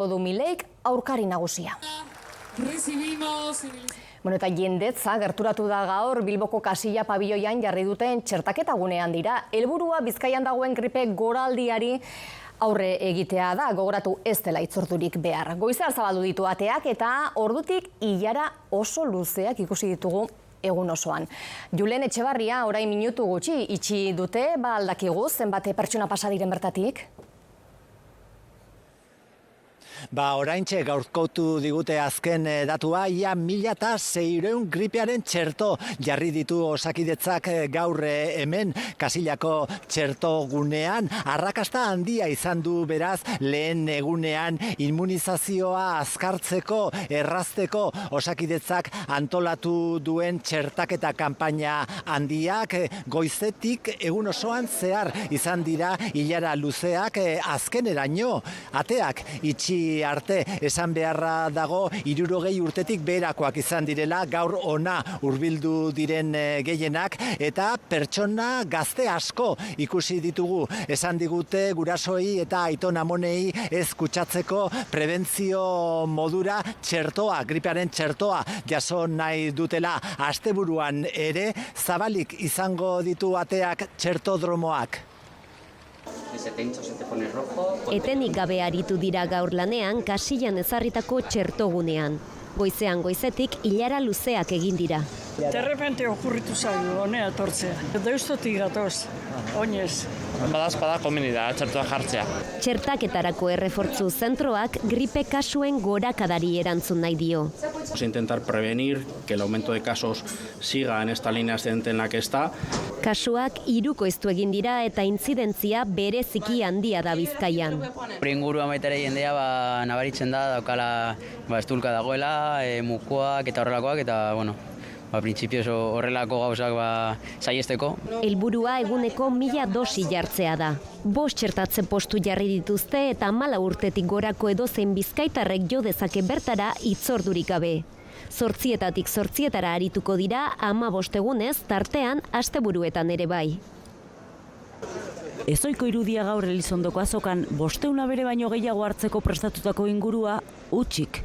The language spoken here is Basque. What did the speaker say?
Mileik aurkari nagusia. Eta jendetza gerturatu da gaur Bilboko Kasilla pabiloian jarri duten txertaketa gunean dira. Helburua Bizkaian dagoen gripe goraldiari aurre egitea da, gogoratu ez dela itzordurik behar. Goizar zabaldu ditu ateak eta ordutik ilara oso luzeak ikusi ditugu egun osoan. Julen Etxebarria orain minutu gutxi itxi dute, aldakigu zenbate pertsona pasa diren bertatik? Oraintxe gaurkotu digute azken datua, ia 1600 gripearen txerto jarri ditu Osakidetzak gaur hemen Kasillako txerto gunean. Arrakasta handia izan du beraz lehen egunean immunizazioa azkartzeko, errazteko Osakidetzak antolatu duen txertaketa kanpaina handiak. Goizetik egun osoan zehar izan dira ilara luzeak azkeneraino. Ateak itxi arte esan beharra dago 60 urtetik beherakoak izan direla gaur ona hurbildu diren gehienak eta pertsona gazte asko ikusi ditugu. Esan digute gurasoi eta aiton amonei ez kutsatzeko prebentzio modura txertoa, gripearen txertoa jaso nahi dutela. Asteburuan ere zabalik izango ditu ateak txertodromoak. Etenik gabe aritu dira gaur lanean Kasillan ezarritako txertogunean. Goizean goizetik ilara luzeak egin dira. De repente okurritu zaigu, honea etortzea. Deustotik gatoz, oinez. Badazpada komeni da, txertoa jartzea. Txertaketarako errefortzu zentroak gripe kasuen gorakadari erantzun nahi dio. Intentar prevenir que el aumento de casos siga en esta línea ascendente en la que está. Kasuak hirukoiztu egin dira eta intzidentzia bereziki handia da Bizkaian. Ingurua baita ere jendea nabaritzen da, daukala estulka dagoela, mukoak eta horrelakoak, eta printzipioz horrelako gauzak saiesteko. Helburua eguneko 1000 dosi jartzea da. 5 txertatze postu jarri dituzte eta 14 urtetik gorako edozein bizkaitarrek jo dezake bertara hitzordurik gabe. 8etatik 8etara arituko dira 15 egunez, tartean asteburuetan ere bai. Ezoiko irudia gaur Elizondoko azokan 500 bere baino gehiago hartzeko prestatutako ingurua hutsik.